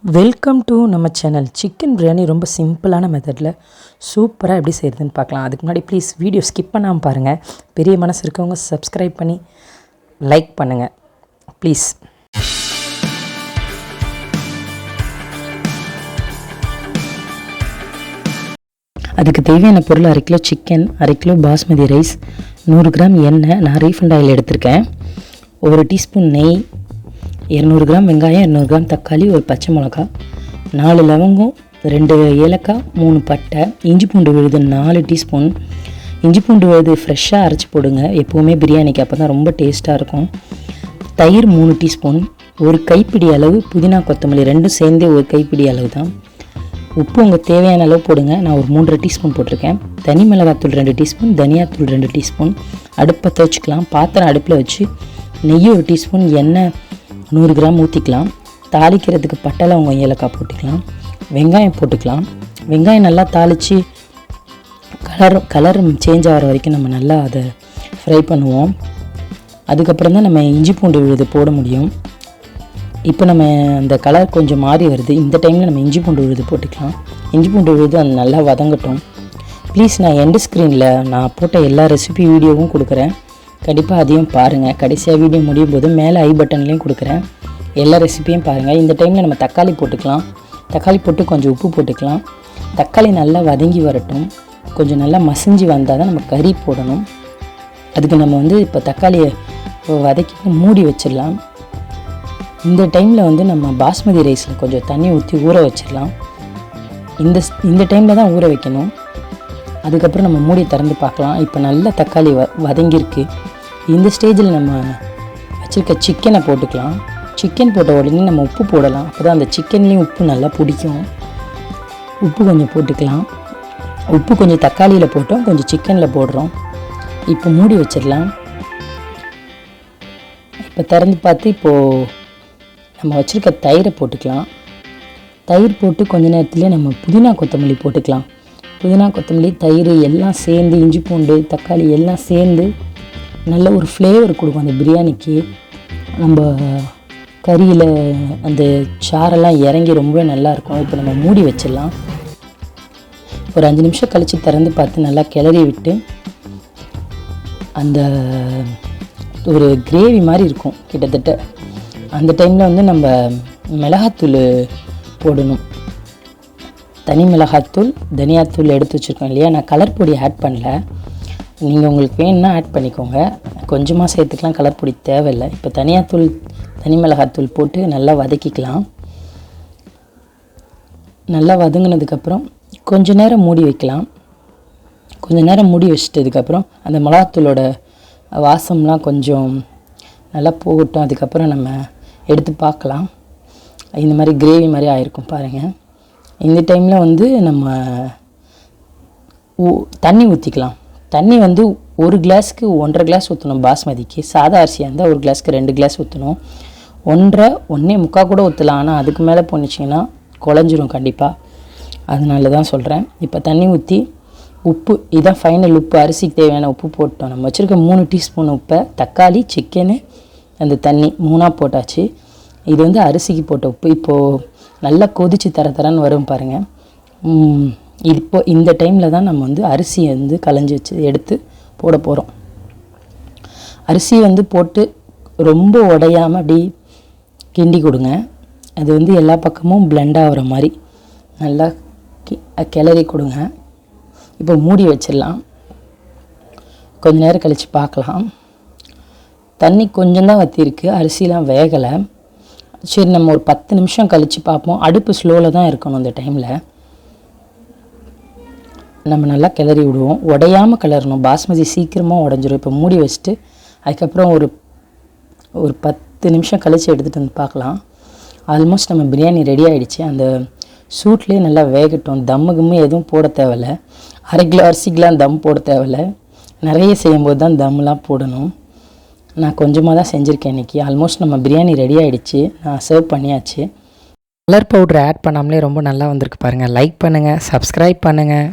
Welcome to நம்ம channel. Chicken biryani ரொம்ப சிம்பிளான மெத்தடில் சூப்பராக எப்படி செய்கிறதுன்னு பார்க்கலாம். அதுக்கு முன்னாடி ப்ளீஸ் வீடியோ ஸ்கிப் பண்ணாமல் பாருங்கள். பெரிய மனசு இருக்கவங்க சப்ஸ்கிரைப் பண்ணி லைக் பண்ணுங்கள் ப்ளீஸ். அதுக்கு தேவையான பொருள் 1/2 kilo chicken, 1/2 kilo basmati rice, 100 gram எண்ணெய், நான் ரீஃபண்ட் ஆயில் எடுத்திருக்கேன், 1 டீஸ்பூன் நெய், 200 கிராம் வெங்காயம், 200 கிராம் தக்காளி, ஒரு பச்சை மிளகா, 4 லவங்கம், 2 ஏலக்காய், 3 பட்டை, இஞ்சி பூண்டு விழுது 4 டீஸ்பூன். இஞ்சி பூண்டு விழுது ஃப்ரெஷ்ஷாக அரைச்சி போடுங்க எப்போவுமே பிரியாணிக்கு, அப்போ தான் ரொம்ப டேஸ்ட்டாக இருக்கும். தயிர் 3 டீஸ்பூன், ஒரு கைப்பிடி அளவு புதினா கொத்தமல்லி, ரெண்டும் சேர்ந்தே ஒரு கைப்பிடி அளவு தான். உப்பு உங்கள் தேவையான அளவு போடுங்க. நான் ஒரு 3 டீஸ்பூன் போட்டிருக்கேன். தனி மிளகாத்தூள் 2 டீஸ்பூன், தனியாத்தூள் 2 டீஸ்பூன். அடுப்பத்தை வச்சுக்கலாம். பாத்திரம் அடுப்பில் வச்சு நெய் 1 டீஸ்பூன், எண்ணெய் 100 கிராம் ஊற்றிக்கலாம். தாளிக்கிறதுக்கு பட்டை லவங்கம் ஏலக்காய் போட்டுக்கலாம். வெங்காயம் போட்டுக்கலாம். வெங்காயம் நல்லா தாளித்து கலர் சேஞ்ச் ஆகிற வரைக்கும் நம்ம நல்லா அதை ஃப்ரை பண்ணுவோம். அதுக்கப்புறம் தான் நம்ம இஞ்சி பூண்டு விழுது போட முடியும். இப்போ நம்ம அந்த கலர் கொஞ்சம் மாறி வருது. இந்த டைமில் நம்ம இஞ்சி பூண்டு விழுது போட்டுக்கலாம். இஞ்சி பூண்டு விழுது அது நல்லா வதங்கட்டும். ப்ளீஸ், நான் எண்டு ஸ்க்ரீனில் நான் போட்ட எல்லா ரெசிபி வீடியோவும் கொடுக்குறேன், கண்டிப்பாக அதையும் பாருங்கள். கடைசியாக வீடியோ முடியும் போது மேலே ஐ பட்டன்லேயும் கொடுக்குறேன், எல்லா ரெசிபியும் பாருங்கள். இந்த டைமில் நம்ம தக்காளி போட்டுக்கலாம். தக்காளி போட்டு கொஞ்சம் உப்பு போட்டுக்கலாம். தக்காளி நல்லா வதங்கி வரட்டும். கொஞ்சம் நல்லா மசிஞ்சு வந்தால் தான் நம்ம கறி போடணும். அதுக்கு நம்ம இப்போ தக்காளியை வதக்கி மூடி வச்சிடலாம். இந்த டைமில் நம்ம பாஸ்மதி ரைஸில் கொஞ்சம் தண்ணி ஊற்றி ஊற வச்சிடலாம். இந்த டைமில் தான் ஊற வைக்கணும். அதுக்கப்புறம் நம்ம மூடி திறந்து பார்க்கலாம். இப்போ நல்லா தக்காளி வதங்கியிருக்கு. இந்த ஸ்டேஜில் நம்ம வச்சுருக்க சிக்கனை போட்டுக்கலாம். சிக்கன் போட்ட உடனே நம்ம உப்பு போடலாம். அப்போ தான் அந்த சிக்கன்லேயும் உப்பு நல்லா பிடிக்கும். உப்பு கொஞ்சம் போட்டுக்கலாம். உப்பு கொஞ்சம் தக்காளியில் போட்டோம், கொஞ்சம் சிக்கனில் போடுறோம். இப்போ மூடி வச்சிடலாம். இப்போ திறந்து பார்த்து இப்போது நம்ம வச்சுருக்க தயிரை போட்டுக்கலாம். தயிர் போட்டு கொஞ்ச நேரத்துலேயே நம்ம புதினா கொத்தமல்லி போட்டுக்கலாம். புதினா கொத்தமல்லி தயிர் எல்லாம் சேர்ந்து, இஞ்சி பூண்டு தக்காளி எல்லாம் சேர்ந்து நல்ல ஒரு ஃப்ளேவர் கொடுக்கும் அந்த பிரியாணிக்கு. நம்ம கறியில் அந்த சாரெல்லாம் இறங்கி ரொம்பவே நல்லாயிருக்கும். இப்போ நம்ம மூடி வச்சிடலாம். ஒரு 5 நிமிஷம் கழித்து திறந்து பார்த்து நல்லா கிளறி விட்டு, அந்த ஒரு கிரேவி மாதிரி இருக்கும் கிட்டத்தட்ட. அந்த டைமில் நம்ம மிளகாத்தூள் போடணும். தனி மிளகாத்தூள், தனியாத்தூள் எடுத்து வச்சுருக்கோம் இல்லையா. நான் கலர் பொடி ஆட் பண்ணல. நீங்கள் உங்களுக்கு வேணும்னா ஆட் பண்ணிக்கோங்க. கொஞ்சமாக சேர்த்துக்கலாம், கலர் பொடி தேவையில்லை. இப்போ தனியாத்தூள், தனி மிளகாத்தூள் போட்டு நல்லா வதக்கிக்கலாம். நல்லா வதங்கினதுக்கப்புறம் கொஞ்சம் நேரம் மூடி வைக்கலாம். கொஞ்சம் நேரம் மூடி வச்சிட்டதுக்கப்புறம் அந்த மிளகாத்தூளோட வாசம்லாம் கொஞ்சம் நல்லா போகட்டும். அதுக்கப்புறம் நம்ம எடுத்து பார்க்கலாம். இந்த மாதிரி கிரேவி மாதிரி ஆகிருக்கும் பாருங்கள். இந்த டைமில் நம்ம தண்ணி ஊற்றிக்கலாம். தண்ணி 1 கிளாஸுக்கு 1.5 கிளாஸ் ஊற்றணும். பாஸ்மதிக்கு சாதா அரிசியாக இருந்தால் 1 கிளாஸுக்கு 2 கிளாஸ் ஊற்றணும். 1.5 கூட ஊற்றலாம். ஆனால் அதுக்கு மேலே போனிச்சிங்கன்னா குழஞ்சிரும் கண்டிப்பாக. அதனால தான் சொல்கிறேன். இப்போ தண்ணி ஊற்றி உப்பு, இதுதான் ஃபைனல் உப்பு, அரிசிக்கு தேவையான உப்பு போட்டோம். நம்ம வச்சுருக்க 3 டீஸ்பூன் உப்பை தக்காளி, சிக்கனு, அந்த தண்ணி 3ஆக போட்டாச்சு. இது அரிசிக்கு போட்ட உப்பு. இப்போது நல்லா கொதித்து தரன்னு வரும் பாருங்கள். இப்போ இந்த டைமில் தான் நம்ம அரிசியை களைஞ்சி வச்சு எடுத்து போட போகிறோம். அரிசி போட்டு ரொம்ப உடையாமல் அப்படி கிண்டி கொடுங்க. அது எல்லா பக்கமும் பிளெண்ட் ஆகிற மாதிரி நல்லா கிளறி கொடுங்க. இப்போ மூடி வச்சிடலாம். கொஞ்ச நேரம் கழித்து பார்க்கலாம். தண்ணி கொஞ்சம் தான் வற்றிருக்கு, அரிசிலாம் வேகலை. சரி, நம்ம ஒரு 10 நிமிஷம் கழித்து பார்ப்போம். அடுப்பு ஸ்லோவில் தான் இருக்கணும். அந்த டைமில் நம்ம நல்லா கிளறி விடுவோம். உடையாமல் கிளறணும். பாஸ்மதி சீக்கிரமாக உடஞ்சிரும். இப்போ மூடி வச்சுட்டு அதுக்கப்புறம் ஒரு 10 நிமிஷம் கழித்து எடுத்துகிட்டு பார்க்கலாம். ஆல்மோஸ்ட் நம்ம பிரியாணி ரெடி ஆகிடுச்சு. அந்த சூட்லேயே நல்லா வேகட்டும். தம்முக்குமே எதுவும் போட தேவையில்லை. 1/2 கிலோ அரிசிக்கெலாம் தம் போட தேவையில்லை. நிறைய செய்யும்போது தான் தம்லாம் போடணும். நான் கொஞ்சமாக தான் செஞ்சுருக்கேன் இன்றைக்கி. ஆல்மோஸ்ட் நம்ம பிரியாணி ரெடி ஆகிடுச்சு. நான் சர்வ் பண்ணியாச்சு. கலர் பவுடர் ஆட் பண்ணாமலே ரொம்ப நல்லா வந்திருக்கு பாருங்கள். லைக் பண்ணுங்கள், சப்ஸ்கிரைப் பண்ணுங்கள்.